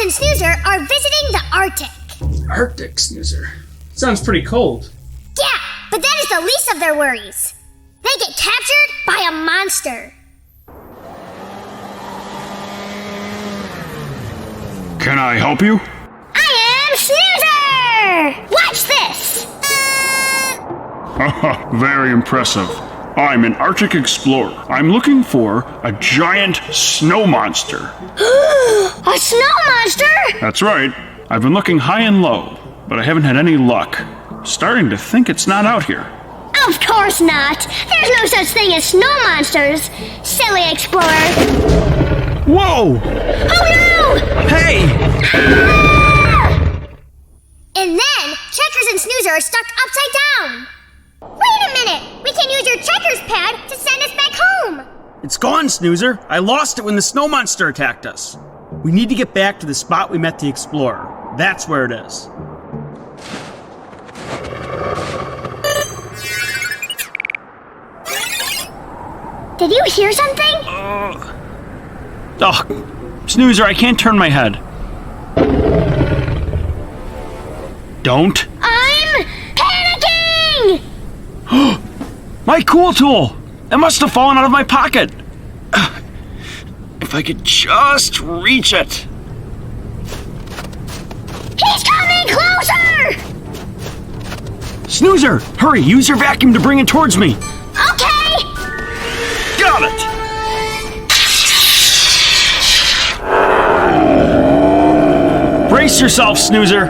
and Snoozer are visiting the Arctic. Arctic, Snoozer. Sounds pretty cold. Yeah, but that is the least of their worries. They get captured by a monster. Can I help you? I am Snoozer! Watch this! Haha, very impressive. I'm an Arctic explorer. I'm looking for a giant snow monster. A snow monster? That's right. I've been looking high and low, but I haven't had any luck. Starting to think it's not out here. Of course not. There's no such thing as snow monsters, silly explorer. Whoa! Oh no! Hey! Ah! And then, Checkers and Snoozer are stuck upside down. Wait a minute! We can use your Checkers pad to send us back home! It's gone, Snoozer. I lost it when the snow monster attacked us. We need to get back to the spot we met the explorer. That's where it is. Did you hear something? Oh, Snoozer, I can't turn my head. Don't. I'm panicking! My cool tool! It must have fallen out of my pocket. If I could just reach it. He's coming closer! Snoozer, hurry, use your vacuum to bring it towards me. Okay! Got it! Brace yourself, Snoozer.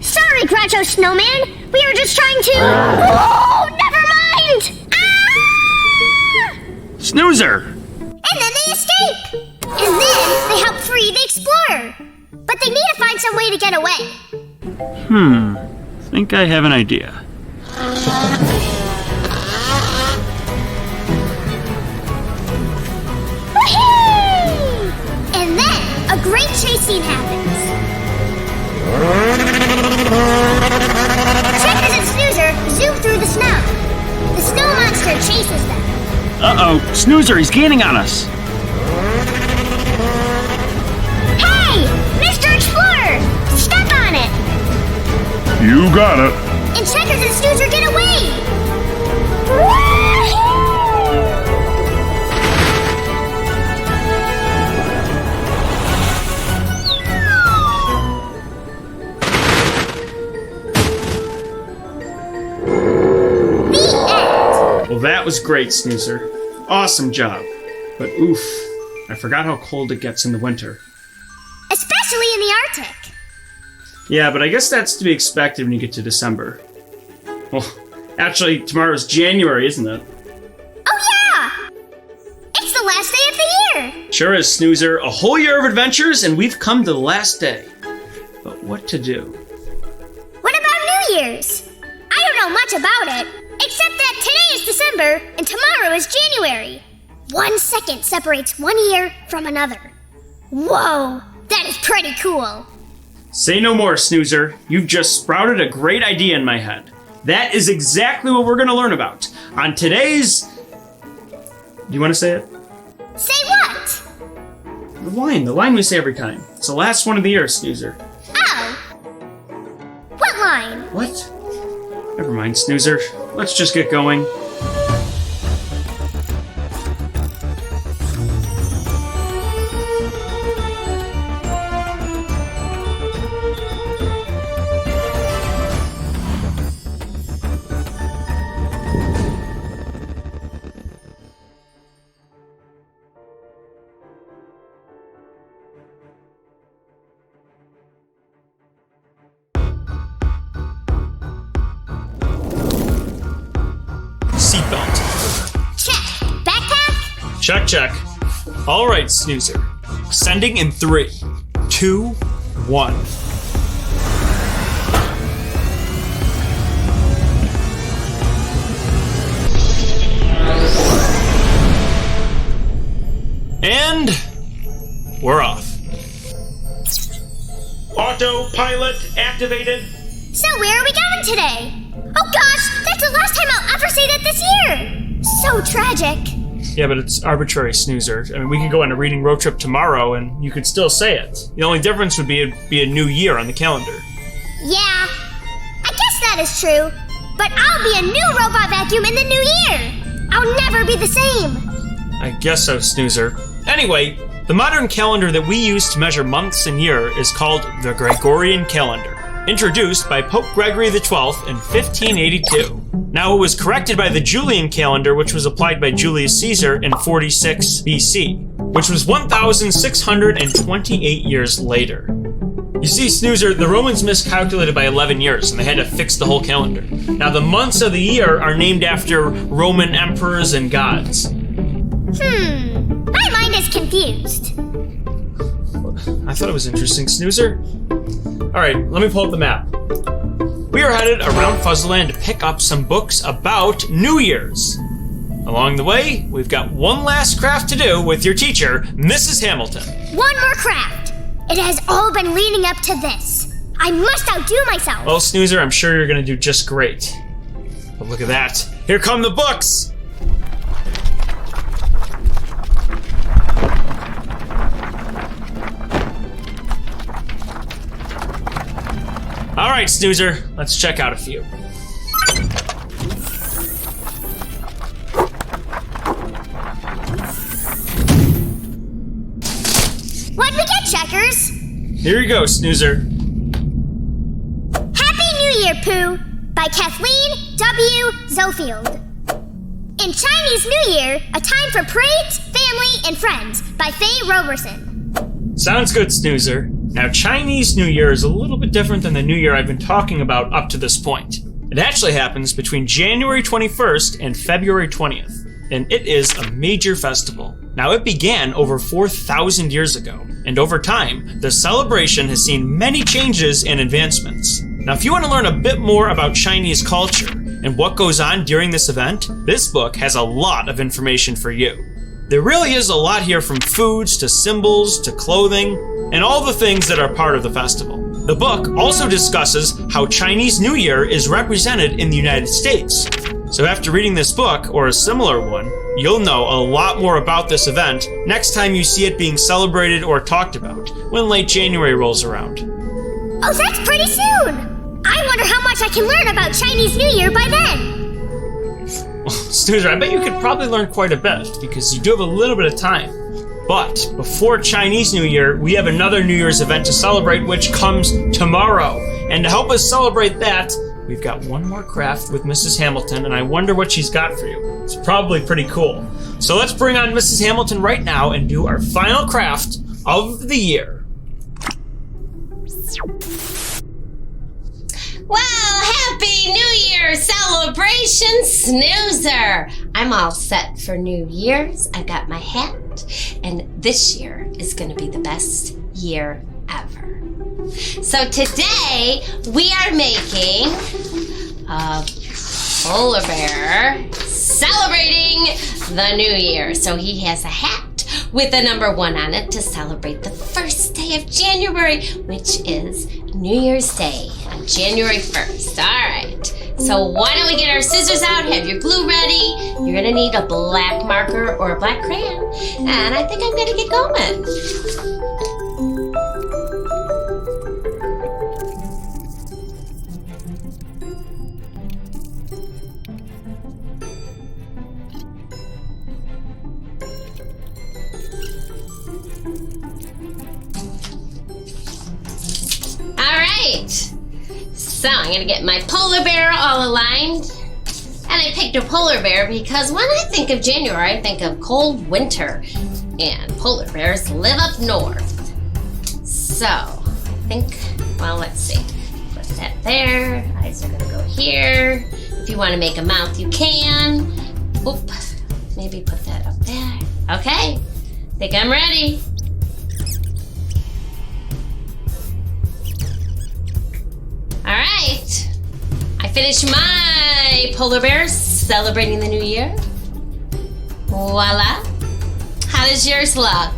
Sorry, Groucho Snowman. We were just trying to... Oh, never mind! Ah! Snoozer! And then they escape! And then they help free the explorer. But they need to find some way to get away. Think I have an idea. Whee! And then a great chase scene happens. Checkers and Snoozer zoom through the snow. The snow monster chases them. Uh-oh, Snoozer, he's gaining on us. Hey! Mr. Explorer! Step on it! You got it. And Checkers and Snoozer get away! Well, that was great, Snoozer. Awesome job. But oof, I forgot how cold it gets in the winter. Especially in the Arctic. Yeah, but I guess that's to be expected when you get to December. Well, actually, tomorrow's January, isn't it? Oh yeah! It's the last day of the year! Sure is, Snoozer. A whole year of adventures, and we've come to the last day. But what to do? What about New Year's? I don't know much about it, except that today is December and tomorrow is January. 1 second separates one year from another. Whoa, that is pretty cool. Say no more, Snoozer. You've just sprouted a great idea in my head. That is exactly what we're going to learn about on today's... Do you want to say it? Say what? The line we say every time. It's the last one of the year, Snoozer. Oh. What line? What? Never mind, Snoozer. Let's just get going. Seatbelt. Check. Backpack? Check, check. All right, Snoozer. Sending in 3, 2, 1. And we're off. Autopilot activated. So where are we going today? Oh gosh, that's the last time I'll ever say that this year! So tragic. Yeah, but it's arbitrary, Snoozer. I mean, we could go on a reading road trip tomorrow and you could still say it. The only difference would be it'd be a new year on the calendar. Yeah, I guess that is true. But I'll be a new robot vacuum in the new year. I'll never be the same. I guess so, Snoozer. Anyway, the modern calendar that we use to measure months and year is called the Gregorian calendar, introduced by Pope Gregory XII in 1582. Now, it was corrected by the Julian calendar, which was applied by Julius Caesar in 46 BC, which was 1,628 years later. You see, Snoozer, the Romans miscalculated by 11 years, and they had to fix the whole calendar. Now, the months of the year are named after Roman emperors and gods. My mind is confused. I thought it was interesting, Snoozer. Alright, let me pull up the map. We are headed around Fuzzleland to pick up some books about New Year's. Along the way, we've got one last craft to do with your teacher, Mrs. Hamilton. One more craft. It has all been leading up to this. I must outdo myself. Well, Snoozer, I'm sure you're gonna do just great. But look at that. Here come the books! All right, Snoozer, let's check out a few. What'd we get, Checkers? Here you go, Snoozer. Happy New Year, Pooh, by Kathleen W. Zofield. In Chinese New Year, A Time for Parades, Family, and Friends, by Faye Roberson. Sounds good, Snoozer. Now, Chinese New Year is a little bit different than the New Year I've been talking about up to this point. It actually happens between January 21st and February 20th, and it is a major festival. Now, it began over 4,000 years ago, and over time, the celebration has seen many changes and advancements. Now, if you want to learn a bit more about Chinese culture and what goes on during this event, this book has a lot of information for you. There really is a lot here, from foods to symbols to clothing, and all the things that are part of the festival. The book also discusses how Chinese New Year is represented in the United States. So after reading this book, or a similar one, you'll know a lot more about this event next time you see it being celebrated or talked about, when late January rolls around. Oh, that's pretty soon! I wonder how much I can learn about Chinese New Year by then! Well, Snoozer, I bet you could probably learn quite a bit, because you do have a little bit of time. But before Chinese New Year, we have another New Year's event to celebrate, which comes tomorrow. And to help us celebrate that, we've got one more craft with Mrs. Hamilton, and I wonder what she's got for you. It's probably pretty cool. So let's bring on Mrs. Hamilton right now and do our final craft of the year. Well, happy New Year celebration, Snoozer! I'm all set for New Year's. I got my hat, and this year is going to be the best year ever. So today, we are making a polar bear celebrating the New Year. So he has a hat with a number 1 on it to celebrate the first day of January, which is New Year's Day on January 1st. All right. So why don't we get our scissors out, have your glue ready. You're going to need a black marker or a black crayon. And I think I'm going to get going. So I'm gonna get my polar bear all aligned. And I picked a polar bear because when I think of January, I think of cold winter. And polar bears live up north. So I think, well, let's see. Put that there. Eyes are gonna go here. If you wanna make a mouth, you can. Oop, maybe put that up there. Okay, think I'm ready. All right, I finished my polar bear celebrating the new year. Voila. How does yours look?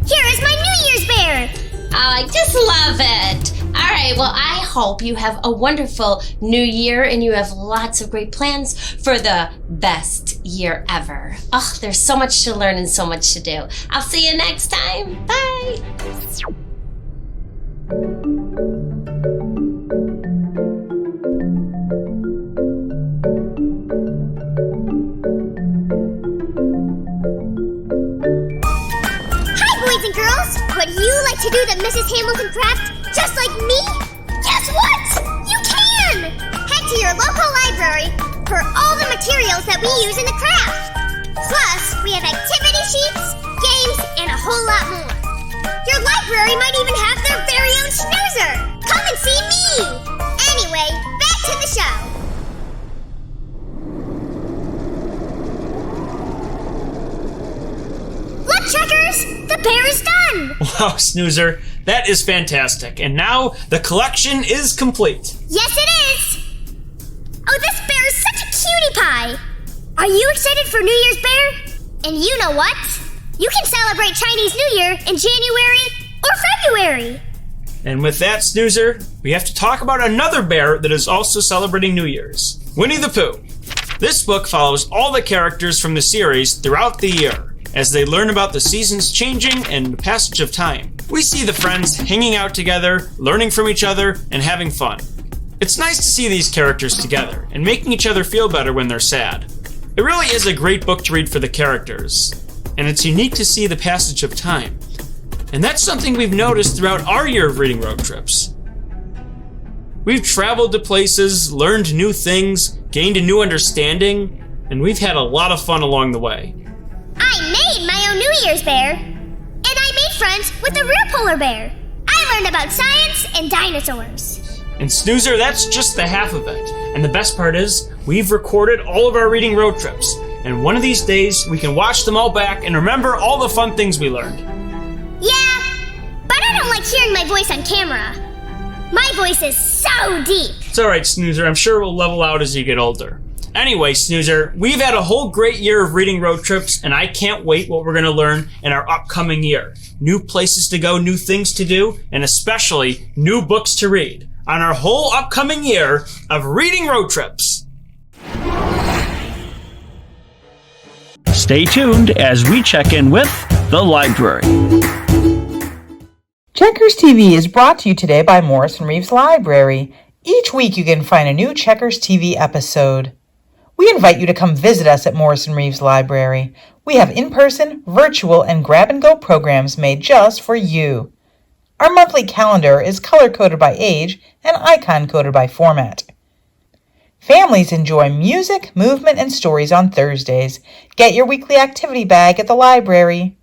Here is my New Year's bear! Oh, I just love it. All right, well, I hope you have a wonderful new year and you have lots of great plans for the best year ever. Oh, there's so much to learn and so much to do. I'll see you next time. Bye. Boys and girls, would you like to do the Mrs. Hamilton craft just like me? Guess what? You can! Head to your local library for all the materials that we use in the craft. Plus, we have activity sheets, games, and a whole lot more. Your library might even have their very own snoozer. Come and see me! Anyway, back to the show. Look, Checkers! The bear is done! Wow, Snoozer, that is fantastic. And now the collection is complete. Yes, it is! Oh, this bear is such a cutie pie! Are you excited for New Year's, Bear? And you know what? You can celebrate Chinese New Year in January or February! And with that, Snoozer, we have to talk about another bear that is also celebrating New Year's. Winnie the Pooh. This book follows all the characters from the series throughout the year, as they learn about the seasons changing and the passage of time. We see the friends hanging out together, learning from each other, and having fun. It's nice to see these characters together, and making each other feel better when they're sad. It really is a great book to read for the characters, and it's unique to see the passage of time. And that's something we've noticed throughout our year of reading road trips. We've traveled to places, learned new things, gained a new understanding, and we've had a lot of fun along the way. I made my own New Year's bear. And I made friends with a real polar bear. I learned about science and dinosaurs. And Snoozer, that's just the half of it. And the best part is, we've recorded all of our reading road trips. And one of these days, we can watch them all back and remember all the fun things we learned. Yeah, but I don't like hearing my voice on camera. My voice is so deep. It's alright, Snoozer. I'm sure it will level out as you get older. Anyway, Snoozer, we've had a whole great year of reading road trips, and I can't wait what we're going to learn in our upcoming year. New places to go, new things to do, and especially new books to read on our whole upcoming year of reading road trips. Stay tuned as we check in with the library. Checkers TV is brought to you today by Morrisson-Reeves Library. Each week you can find a new Checkers TV episode. We invite you to come visit us at Morrisson-Reeves Library. We have in-person, virtual, and grab-and-go programs made just for you. Our monthly calendar is color-coded by age and icon-coded by format. Families enjoy music, movement, and stories on Thursdays. Get your weekly activity bag at the library.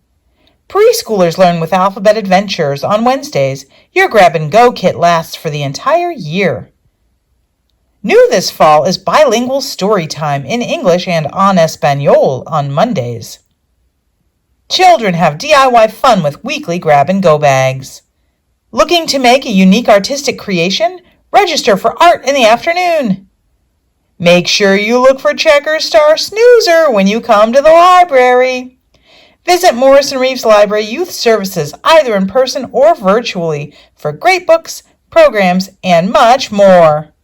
Preschoolers learn with Alphabet Adventures on Wednesdays. Your grab-and-go kit lasts for the entire year. New this fall is bilingual story time in English and en Espanol on Mondays. Children have DIY fun with weekly grab-and-go bags. Looking to make a unique artistic creation? Register for art in the afternoon. Make sure you look for Checkers Star Snoozer when you come to the library. Visit Morrisson-Reeves Library Youth Services either in person or virtually for great books, programs, and much more.